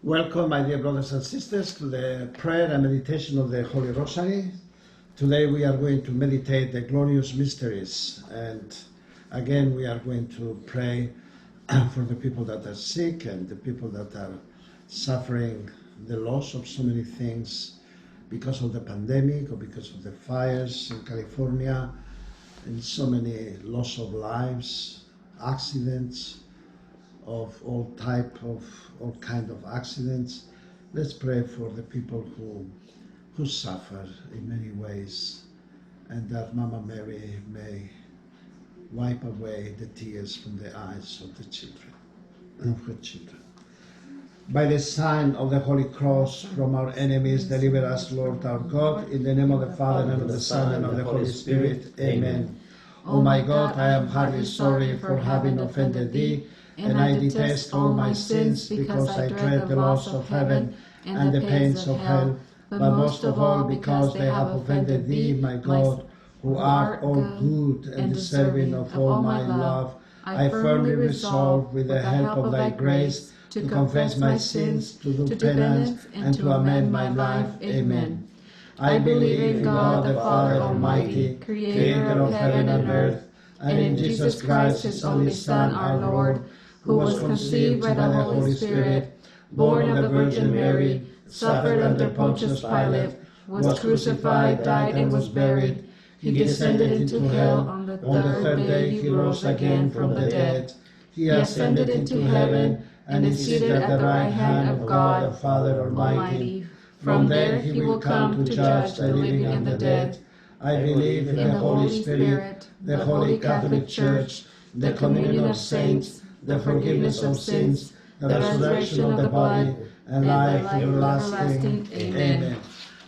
Welcome, my dear brothers and sisters, to the prayer and meditation of the Holy Rosary. Today we are going to meditate the glorious mysteries, and again we are going to pray for the people that are sick and the people that are suffering the loss of so many things because of the pandemic or because of the fires in California, and so many loss of lives, accidents of all kind of accidents. Let's pray for the people who suffer in many ways, and that Mama Mary may wipe away the tears from the eyes of the children and of her children. By the sign of the Holy Cross from our enemies, deliver us, Lord our God, in the name of the Father, and of the Son, and of the Holy Spirit. Amen. O my God, I am hardly sorry for having offended thee, and I detest all my sins, because I dread the loss of heaven and the pains of hell, but most of all because they have offended thee, my God, who art all good and deserving of all my love. I firmly resolve, with the help of thy grace, to confess my sins, to do penance, and to amend my life. Amen. I believe in God the Father Almighty, creator of heaven and earth, and in Jesus Christ, his only Son, our Lord, who was conceived by the Holy Spirit, born of the Virgin Mary, suffered under Pontius Pilate, was crucified, died, and was buried. He descended into hell. On the third day he rose again from the dead. He ascended into heaven and is seated at the right hand of God the Father Almighty. From there he will come to judge the living and the dead. I believe in the Holy Spirit, the Holy Catholic Church, the communion of saints, the forgiveness of sins, the resurrection of the body, and life everlasting. Amen.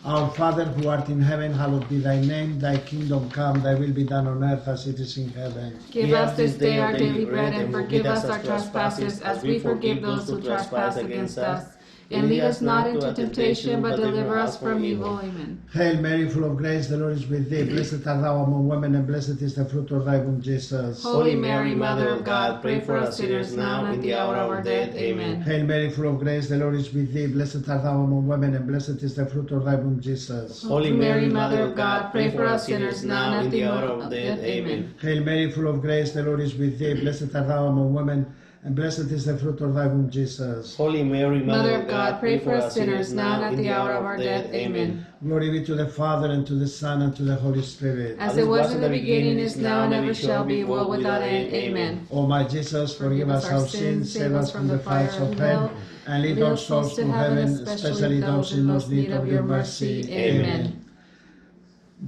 Our Father, who art in heaven, hallowed be thy name. Thy kingdom come, thy will be done on earth as it is in heaven. Give us this day our daily bread, and forgive us our trespasses, as we forgive those who trespass against us. And lead us not into temptation, but deliver us from evil. Amen. Hail Mary, full of grace, the Lord is with thee. Blessed art thou among women, and blessed is the fruit of thy womb, Jesus. Holy Mary, Mother of God, pray for us sinners now and in the hour of our death. Amen. Hail Mary, full of grace, the Lord is with thee. Blessed art thou among women, and blessed is the fruit of thy womb, Jesus. Holy Mary, Mother of God, pray for us sinners now and in the hour of our death. Amen. Hail Mary, full of grace, the Lord is with thee. Blessed art thou among women, and blessed is the fruit of thy womb, Jesus. Holy Mary, Mother of God, pray for us sinners now and at the hour of our death. Amen. Glory be to the Father, and to the Son, and to the Holy Spirit. As it was in the beginning, is now, and ever shall be, world without end. Amen. O my Jesus, forgive us our sins, save us from the fires of hell, and lead all souls to heaven, especially those in most need of your mercy. Amen.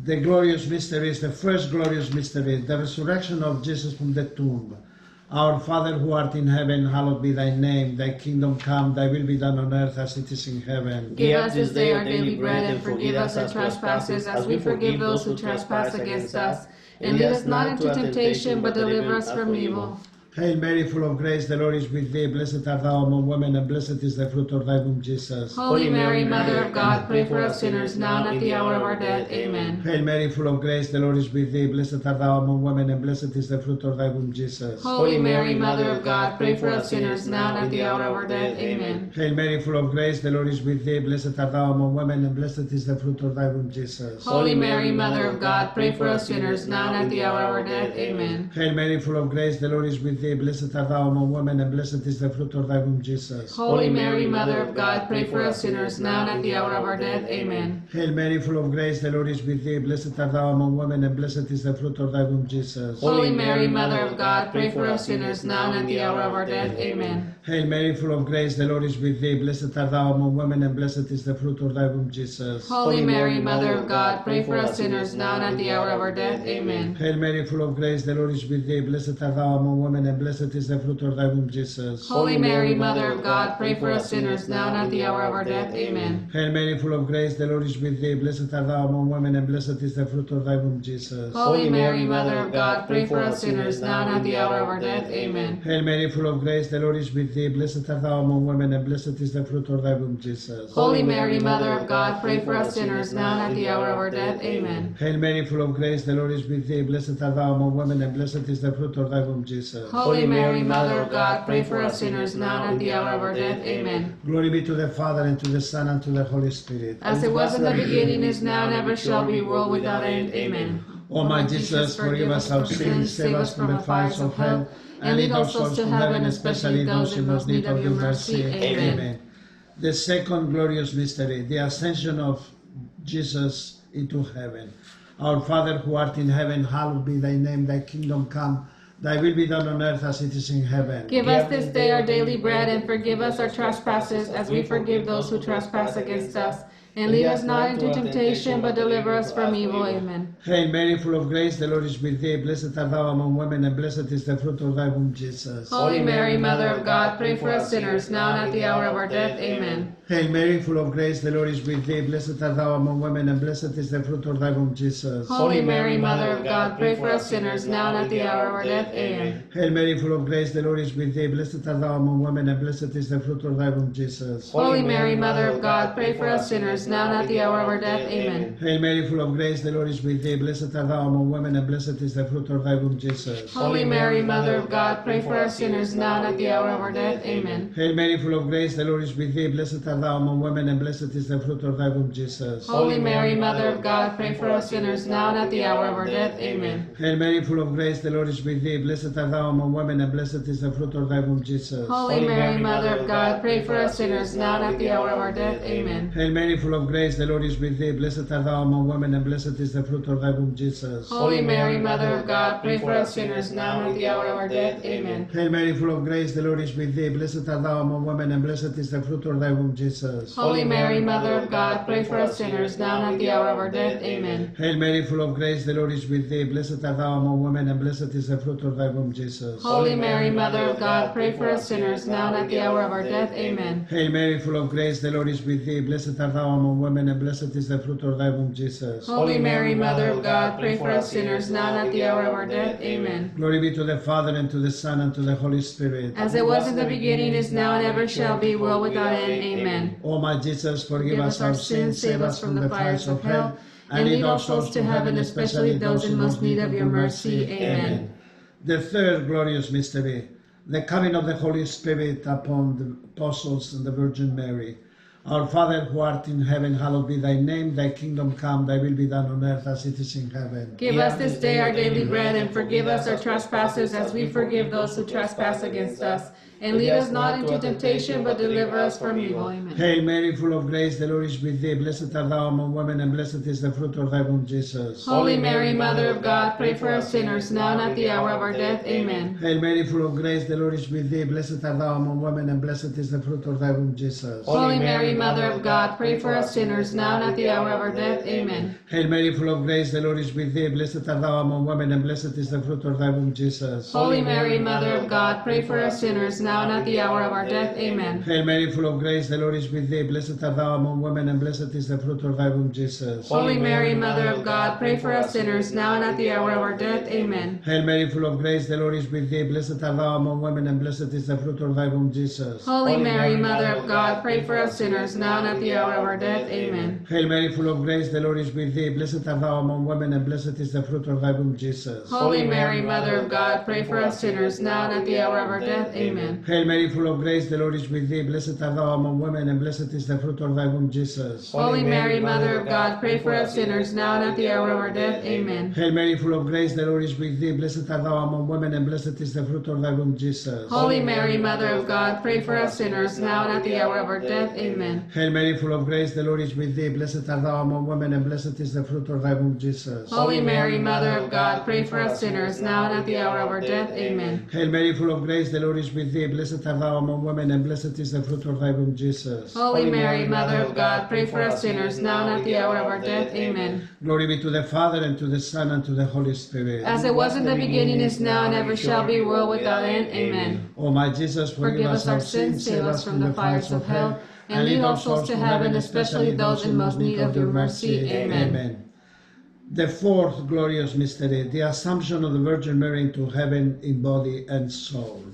The glorious mysteries, the first glorious mystery, the resurrection of Jesus from the tomb. Our Father, who art in heaven, hallowed be thy name. Thy kingdom come, thy will be done on earth as it is in heaven. Give us this day our daily bread, and forgive us our trespasses, as we forgive those who trespass against us. And lead us not into temptation, but deliver us from evil. Hail Mary, full of grace, the Lord is with thee. Blessed art thou among women, and blessed is the fruit of thy womb, Jesus. Holy Mary, Mother of God, pray for us sinners now and at the hour of our death. Amen. Hail Mary, full of grace, the Lord is with thee. Blessed art thou among women, and blessed is the fruit of thy womb, Jesus. Holy Mary, Mother of God, pray for us sinners now and at the hour of our death. Amen. Hail Mary, full of grace, the Lord is with thee. Blessed art thou among women, and blessed is the fruit of thy womb, Jesus. Holy Mary, Mother of God, pray for us sinners now and at the hour of our death. Amen. Hail Mary, full of grace, the Lord is with thee. Blessed art thou among women, and blessed is the fruit of thy womb, Jesus. Holy Mary, Mother of God, pray for us sinners now and at the hour of our death. Amen. Hail Mary, full of grace, the Lord is with thee. Blessed art thou among women, and blessed is the fruit of thy womb, Jesus. Holy Mary, Mother of God, pray for us sinners now and at the hour of our death. Amen. Hail Mary, full of grace, the Lord is with thee. Blessed art thou among women, and blessed is the fruit of thy womb, Jesus. Holy Mary, Mother of God, pray for us sinners now and at the hour of our death. Amen. Hail Mary, full of grace, the Lord is with thee. Blessed art thou among women, and blessed is the fruit of thy womb, Jesus. Holy Mary, Mother of God, pray for us sinners now and at the hour of our death. Amen. Hail Mary, full of grace, the Lord is with thee. Blessed art thou among women, and blessed is the fruit of thy womb, Jesus. Holy Mary, Mother of God, pray for us sinners now and at the hour of our death. Amen. Hail Mary, full of grace, the Lord is with thee. Blessed art thou among women, and blessed is the fruit of thy womb, Jesus. Holy Mary, Mother of God, pray for us sinners now and at the hour of our death. Amen. Hail Mary, full of grace, the Lord is with thee. Blessed art thou among women, and blessed is the fruit of thy womb, Jesus. Holy Mary, Mother of God, pray for us sinners now and at the hour of our death. Amen. Glory be to the Father, and to the Son, and to the Holy Spirit. As it was in the beginning, is now, and ever shall be, world without end. Amen. O my Jesus, forgive us our sins, save us from the fires of hell, and lead all souls to heaven, especially those in most need of your mercy. Amen. The second glorious mystery, the ascension of Jesus into heaven. Our Father who art in heaven, hallowed be thy name, thy kingdom come, thy will be done on earth as it is in heaven. Give us this day our daily bread, and forgive us our trespasses, as we forgive those who trespass against us. And lead us not into temptation, but deliver us from evil. Amen. Hail Mary, full of grace, the Lord is with thee. Blessed art thou among women, and blessed is the fruit of thy womb, Jesus. Holy Mary, Mother of God, pray for us sinners, now and at the hour of our death. Amen. Hail Mary, full of grace, the Lord is with thee. Blessed art thou among women, and blessed is the fruit of thy womb, Jesus. Holy Mary, Mother of God, pray for us sinners, now and at the hour of our death. Amen. Hail Mary, full of grace, the Lord is with thee. Blessed art thou among women, and blessed is the fruit of thy womb, Jesus. Holy Mary, Mother of God, pray for us sinners, now and at the hour of our death. Amen. Hail Mary, full of grace, the Lord is with thee. Blessed art thou among women, and blessed is the fruit of thy womb, Jesus. Holy Mary, Mother of God, pray for us sinners, now and at the hour of our death. Amen. Hail Mary, full of grace, the Lord is with thee. Blessed art thou among women, and blessed is the fruit of thy womb, Jesus. Holy Mary, Mother of God, pray for us sinners, now and at the hour of our death. Amen. Hail Mary, full of grace, the Lord is with thee. Blessed art thou among women, and blessed is the fruit of thy womb, Jesus. Holy Mary, Mother of God, pray for us sinners, now and at the hour of our death. Amen. Hail Mary, full of grace, the Lord is with thee. Blessed art thou among women, and blessed is the fruit of thy womb, Jesus. Holy Mary, Mother of God, pray for us sinners, now and at the hour of our death. Amen. Hail Mary, full of grace, the Lord is with thee. Blessed art thou among women, and blessed is the fruit of thy womb, Jesus. Holy Mary, Mother of God, pray for us sinners, now and at the hour of our death. Amen. Hail Mary, full of grace, the Lord is with thee. Blessed art thou among women, and blessed is the fruit of thy womb, Jesus. Holy Mary, Mother of God, pray for us sinners, now and at the hour of our death. Amen. Hail Mary, full of grace, the Lord is with thee. Blessed art thou among women, and blessed is the fruit of thy womb, Jesus. Holy Mary, Mother of God, pray for us sinners, now and at the hour of our death. Amen. Glory be to the Father, and to the Son, and to the Holy Spirit. As it was in the beginning, is now, and ever shall be, world without end. Amen. O my Jesus, forgive us our sins, save us from the fires of hell, and lead all souls to heaven, especially those in most need of your mercy. Amen. The third glorious mystery, the coming of the Holy Spirit upon the apostles and the Virgin Mary. Our Father who art in heaven, hallowed be thy name. Thy kingdom come, thy will be done on earth as it is in heaven. Give us this day our daily bread, and forgive us our trespasses, as we forgive those who trespass against us. And lead us not into temptation, but deliver us from evil. Amen. Hail Mary, full of grace, the Lord is with thee. Blessed art thou among women, and blessed is the fruit of thy womb, Jesus. Holy Mary, Mother of God, pray for us sinners, now and at the hour of our death. Amen. Hail Mary, full of grace, the Lord is with thee. Blessed art thou among women, and blessed is the fruit of thy womb, Jesus. Holy Mary, Mother of God, pray for us sinners, now and at the hour of our death. Amen. Hail Mary, full of grace, the Lord is with thee. Blessed art thou among women, and blessed is the fruit of thy womb, Jesus. Holy Mary, Mother of God, pray for us sinners, now and at the hour of our death. Amen. Hail Mary, full of grace, the Lord is with thee. Blessed art thou among women, and blessed is the fruit of thy womb, Jesus. Holy Mary, Mother of God, pray for us sinners, now and at the hour of our death. Amen. Hail Mary, full of grace, the Lord is with thee. Blessed art thou among women, and blessed is the fruit of thy womb, Jesus. Holy Mary, Mother of God, pray for us sinners, now and at the hour of our death. Amen. Hail Mary, full of grace, the Lord is with thee. Blessed art thou among women, and blessed is the fruit of thy womb, Jesus. Holy Mary, Mother of God, pray for us sinners, now and at the hour of our death. Amen. Hail Mary, full of grace, the Lord is with thee. Blessed art thou among women, and blessed is the fruit of thy womb, Jesus. Holy Mary, Mother of God, pray for us sinners, now and at the hour of our death. Amen. Hail Mary, full of grace, the Lord is with thee. Blessed art thou among women, and blessed is the fruit of thy womb, Jesus. Holy Mary, Mother of God, pray for us sinners, now and at the hour of our death. Amen. Hail Mary, full of grace, the Lord is with thee. Blessed art thou among women, and blessed is the fruit of thy womb, Jesus. Holy Mary, Mother of God, pray for us sinners, now and at the hour of our death. Amen. Hail Mary, full of grace, the Lord is with thee. Blessed art thou among women, and blessed is the fruit of thy womb, Jesus. Holy Mary, Mother of God, pray for us sinners, now and at the hour of our death. Amen. Glory be to the Father, and to the Son, and to the Holy Spirit. As it was in the beginning, is now, and ever shall be, world without end. Amen. O my Jesus, Forgive us our sins, save us from the fires of hell, and lead all souls to heaven, especially those in most need of your mercy. Amen. The fourth glorious mystery, the Assumption of the Virgin Mary into heaven in body and soul.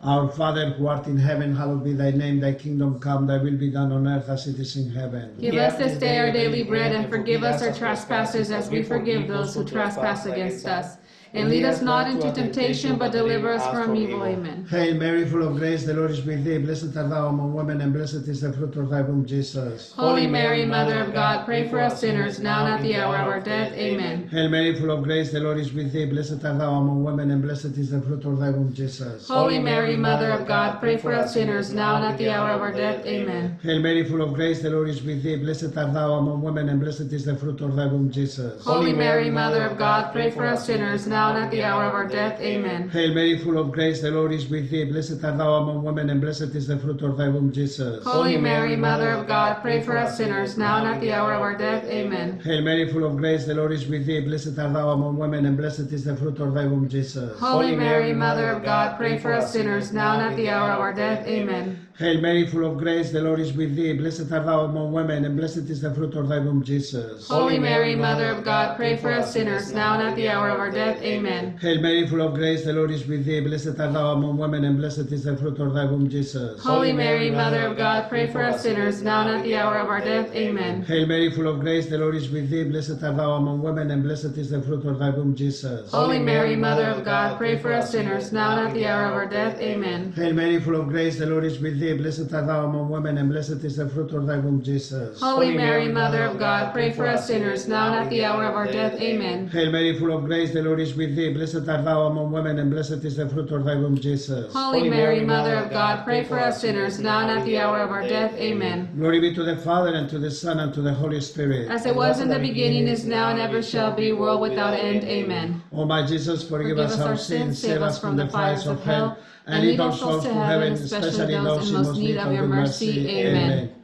Our Father who art in heaven, hallowed be thy name. Thy kingdom come, thy will be done on earth as it is in heaven. Give us this day our daily bread, and forgive us our trespasses, as we forgive those who trespass against us. And lead us not into temptation, but deliver us from evil. Amen. Hail Mary, full of grace, the Lord is with thee. Blessed art thou among women, and blessed is the fruit of thy womb, Jesus. Holy Mary, Mother of God, pray for us sinners, now and at the hour of our death. Amen. Hail Mary, full of grace, the Lord is with thee. Blessed art thou among women, and blessed is the fruit of thy womb, Jesus. Holy Mary, Mother of God, pray for us sinners, now and at the hour of our death. Amen. Hail Mary, full of grace, the Lord is with thee. Blessed art thou among women, and blessed is the fruit of thy womb, Jesus. Holy Mary, Mother of God, pray for us sinners, now and at the hour of our death. Amen. Hail Mary, full of grace, the Lord is with thee. Blessed art thou among women, and blessed is the fruit of thy womb, Jesus. Holy Mary, Mother of God, pray for us sinners, now and at the hour of our death. Amen. Hail Mary, full of grace, the Lord is with thee. Blessed art thou among women, and blessed is the fruit of thy womb, Jesus. Holy Mary, Mother of God, pray for us sinners, now and at the hour of our death. Amen. Hail Mary, full of grace, the Lord is with thee. Blessed art thou among women, and blessed is the fruit of thy womb, Jesus. Holy Mary, Mother of God, pray for us sinners, now and at the hour of our death. Amen. Hail Mary, full of grace, the Lord is with thee. Blessed art thou among women, and blessed is the fruit of thy womb, Jesus. Holy Mary, Mother of God, pray for us sinners, now and at the hour of our death. Amen. Hail Mary, full of grace, the Lord is with thee. Blessed art thou among women, and blessed is the fruit of thy womb, Jesus. Holy Mary, Mother of God, pray for us sinners, now and at the hour of our death. Amen. Hail Mary, full of grace, the Lord is with thee. Blessed art thou among women, and blessed is the fruit of thy womb, Jesus. Holy Mary, Mother of God, pray for us sinners, now and at the hour of our death. Amen. Hail Mary, full of grace, the Lord is with thee. Blessed art thou among women, and blessed is the fruit of thy womb, Jesus. Holy Mary, Mother of God, pray for us sinners, now and at the hour of our death. Amen. Glory be to the Father, and to the Son, and to the Holy Spirit. As it was in the beginning, is now, and ever shall be, world without end. Amen. O my Jesus, forgive us our sins, save us from the fires of hell, and lead all souls to heaven, especially those in most need of your mercy. Amen.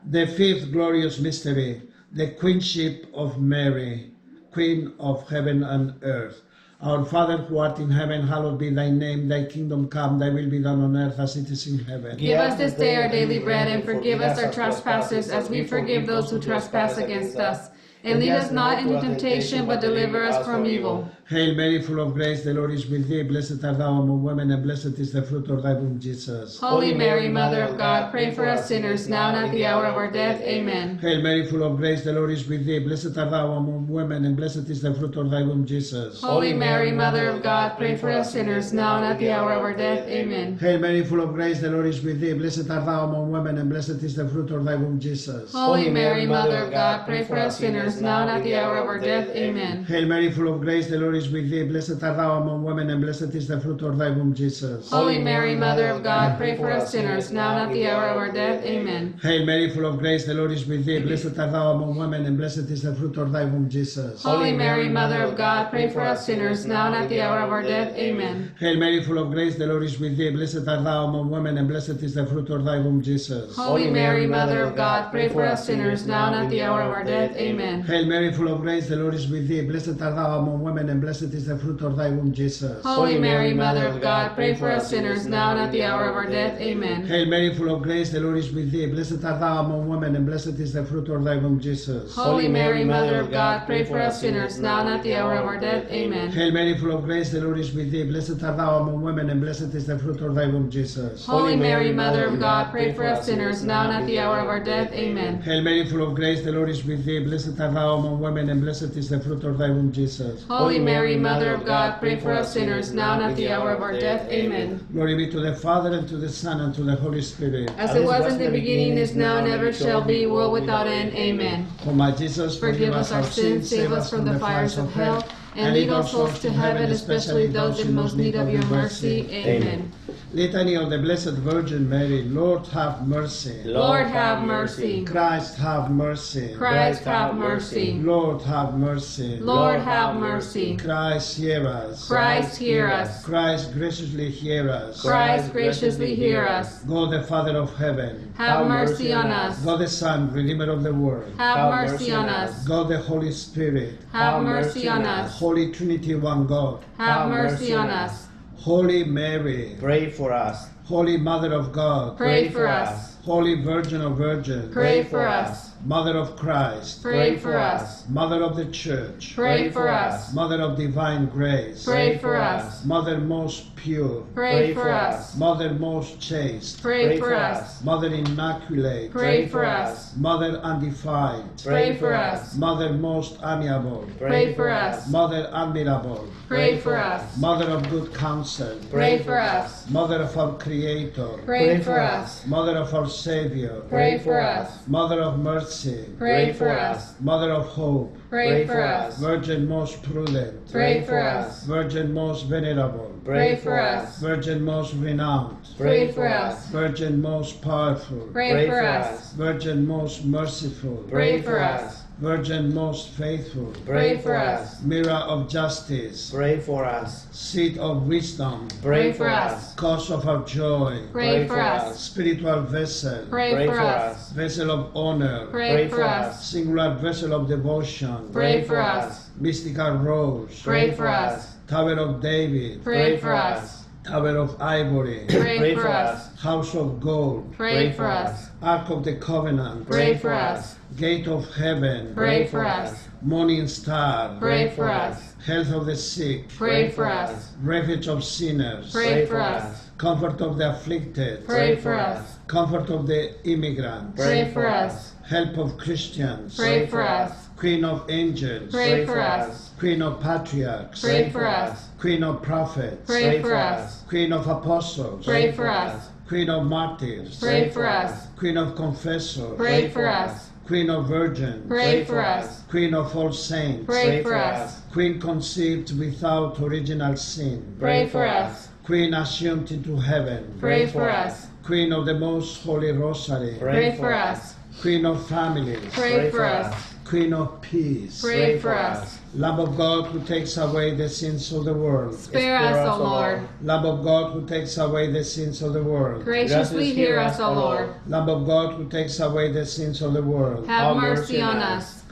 The fifth glorious mystery, the Queenship of Mary, Queen of heaven and earth. Our Father who art in heaven, hallowed be thy name. Thy kingdom come, thy will be done on earth as it is in heaven. Give us this day our daily bread, and forgive us our trespasses, as we forgive those who trespass against us. And lead us not into temptation, but deliver us from evil. Hail Mary, full of grace, the Lord is with thee. Blessed art thou among women, and blessed is the fruit of thy womb, Jesus. Holy Mary, Mother of God, pray for us sinners, now and at the hour of our death. Amen. Hail Mary, full of grace, the Lord is with thee. Blessed art thou among women, and blessed is the fruit of thy womb, Jesus. Holy Mary, Mother of God, pray for us sinners, now and at the hour of our death. Amen. Hail Mary, full of grace, the Lord is with thee. Blessed art thou among women, and blessed is the fruit of thy womb, Jesus. Holy Mary, Mother of God, pray for us sinners, now and at the hour of our death. Amen. Hail Mary, full of grace, the Lord is with thee. Blessed art thou among women, and blessed is the fruit of thy womb, Jesus. Holy Mary, Mother of God, pray for us sinners, now and at the hour of our death. Amen. Hail Mary, full of grace, the Lord is with thee. Blessed art thou among women, and blessed is the fruit of thy womb, Jesus. Holy Mary, Mother of God, pray for us sinners, now and at the hour of our death. Amen. Hail Mary, full of grace, the Lord is with thee. Blessed art thou among women, and blessed is the fruit of thy womb, Jesus. Holy Mary, Mother of God, pray for us sinners, now and at the hour of our death. Amen. Hail Mary, full of grace, the Lord is with thee. Blessed art thou among women, and blessed is the fruit of thy womb, Jesus. Holy Mary, Mother of God, pray for us sinners, now and at the hour of our death. Amen. Hail Mary, full of grace, the Lord is with thee. Blessed art thou among women, and blessed is the fruit of thy womb, Jesus. Holy Mary, Mother of God, pray for us sinners, now and at the hour of our death. Amen. Hail Mary, full of grace, the Lord is with thee. Blessed art thou among women, and blessed is the fruit of thy womb, Jesus. Holy Mary, Mother of God, pray for us sinners, now and at the hour of our death. Amen. Hail Mary, full of grace, the Lord is with thee. Blessed art thou among women, and blessed is the fruit of thy womb, Jesus. Holy Mary, Mother of God, pray for us sinners, now and at the hour of our death. Amen. Glory be to the Father, and to the Son, and to the Holy Spirit. As it was in the beginning, is now, and ever shall be, world without end. Amen. O my Jesus, Forgive us our sins, save us from the fires of hell, and lead all souls to heaven, especially those in most need of your mercy. Amen. Litany of the Blessed Virgin Mary. Lord, have mercy. Lord, have mercy. Christ, have mercy. Christ, have mercy. Lord, have mercy. Lord, have mercy. Christ, hear us. Christ, hear us. Christ, graciously hear us. Christ, graciously hear us. God, the Father of heaven. Have mercy on us. God, the Son, Redeemer of the world. Have mercy on us. God, the Holy Spirit. Have mercy on us. Holy Trinity, one God. Have mercy on us. Holy Mary, pray for us. Holy Mother of God, Pray for us. Holy Virgin of Virgins, Pray for us. Mother of Christ, Pray for us. Mother of the Church, Pray for us. Mother of divine grace, Pray for us. Mother most pure, Pray for us. Mother most chaste, Pray for us. Mother immaculate, Pray for us. Mother undefiled, Pray for us. Mother most amiable, Pray for us. Mother admirable, Pray for us. Mother of good counsel, Pray for us. Mother of our Creator, Pray for us. Mother of our Savior, Pray for us. Mother of mercy, Pray for us. Mother of hope, Pray for us. Virgin most prudent, Pray for us. Virgin most venerable, Pray for us. Virgin most renowned, Pray for us. Virgin most powerful, Pray for us. Virgin most merciful, Pray for us. Virgin most faithful, Pray for us. Mirror of justice, Pray for us. seat of wisdom, Pray for us. cause of our joy, Pray for us. spiritual vessel, Pray for us. vessel of honor, Pray for us. singular vessel of devotion, Pray for us. mystical rose, Pray for us. Tower of David, Pray for us. Tower of Ivory, Pray for us. House of Gold, Pray for us. Ark of the Covenant, Pray for us. Gate of Heaven, Pray for us. Morning Star, Pray for us. Health of the Sick, Pray for us. Refuge of Sinners, Pray for us. Comfort of the Afflicted, Pray for us. Comfort of the Immigrants, Pray for us. Help of Christians, Pray for us. Queen of Angels, Pray for us. Queen of Patriarchs, Pray for us. Queen of Prophets, Pray for us. Queen of Apostles, Pray for us. Queen of Martyrs, Pray for us. Queen of Confessors, Pray for us. Queen of Virgins, Pray for us. Queen of all saints, Pray for us. Queen conceived without original sin, Pray for us. Queen assumed into heaven, Pray for us. Queen of the most holy rosary, Pray for us. Queen of families, Pray for us. Queen of peace, Pray for us. Lamb of God who takes away the sins of the world, Spare us, O Lord. Lamb of God who takes away the sins of the world, Graciously hear us, O Lord. Lamb of God who takes away the sins of the world. Have mercy on us.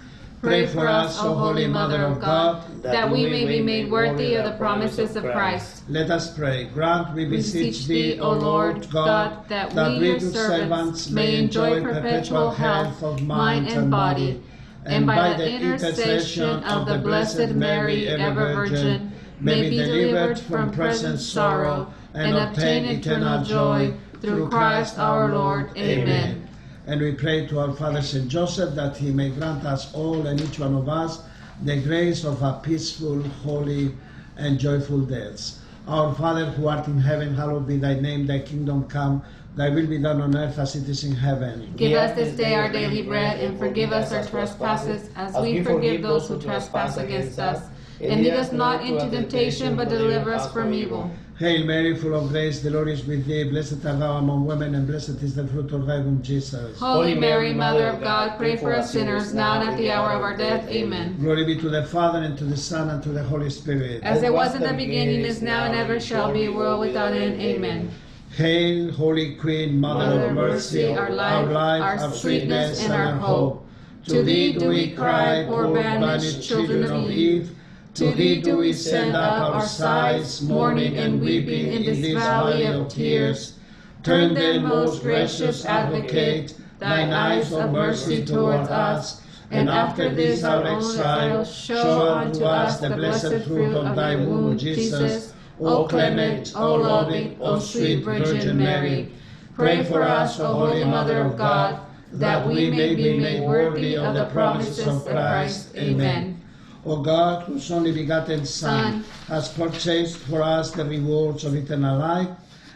Pray for us, O Holy Mother of God, that we may be made worthy of the promises of Christ. Let us pray. Grant, we beseech thee, O Lord God, that we, your servants, may enjoy perpetual health of mind and body, and by the intercession of the Blessed Mary, ever Virgin, may be delivered from present sorrow and obtain eternal joy through Christ our Lord. Amen. And we pray to our Father Saint Joseph that he may grant us all and each one of us the grace of a peaceful, holy, and joyful death. Our Father who art in heaven, hallowed be thy name, thy kingdom come, thy will be done on earth as it is in heaven. Give us this day our daily bread, and forgive us our trespasses, as we forgive those who trespass against us. And lead us not into temptation, but deliver us from evil. Hail Mary, full of grace, the Lord is with thee. Blessed art thou among women, and blessed is the fruit of thy womb, Jesus. Holy Mary, Mother of God, pray for us sinners, now and at the hour of our death. Amen. Glory be to the Father, and to the Son, and to the Holy Spirit. As it was in the beginning, is now, and ever shall be, world without end. Amen. Hail, Holy Queen, Mother of mercy, our life, our sweetness, and our hope. To thee do we cry, poor banished children of Eve. To thee do we send up our sighs, mourning and weeping in this valley of tears. Turn then, most gracious Advocate, thine eyes of mercy towards us, and after this our exile, show unto us the blessed fruit of thy womb, Jesus. O clement, O loving, O sweet Virgin Mary, pray for us, O Holy Mother of God, that we may be made worthy of the promises of Christ. Amen. O God, whose only begotten Son has purchased for us the rewards of eternal life,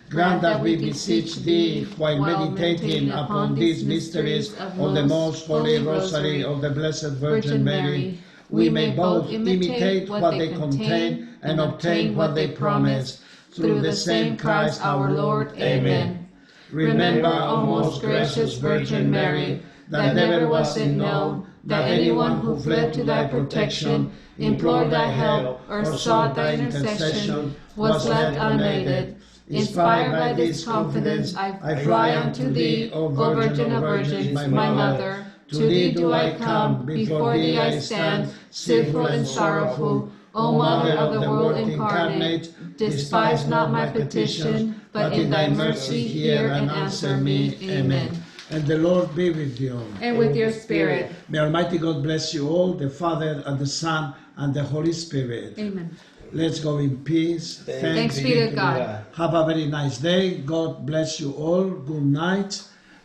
grant that we beseech thee, while meditating upon these mysteries of the most holy rosary of the Blessed Virgin Mary, we may both imitate what they contain and obtain what they promise. Through the same Christ our Lord. Amen. Remember, O most gracious Virgin Mary, that never was it known that anyone who fled to thy protection, implored thy help, or sought thy intercession was left unaided. Inspired by this confidence, I fly unto thee, O Virgin of Virgins, my Mother. To thee do I come, before thee I stand, sinful and sorrowful. O Mother of the Word incarnate, despise not my petition, but in thy mercy hear and answer me. Amen. And the Lord be with you. And with your spirit. May Almighty God bless you all, the Father and the Son and the Holy Spirit. Amen. Let's go in peace. Thanks be to God. Have a very nice day. God bless you all. Good night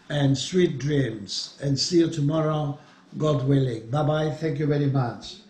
and sweet dreams. And see you tomorrow, God willing. Bye-bye. Thank you very much.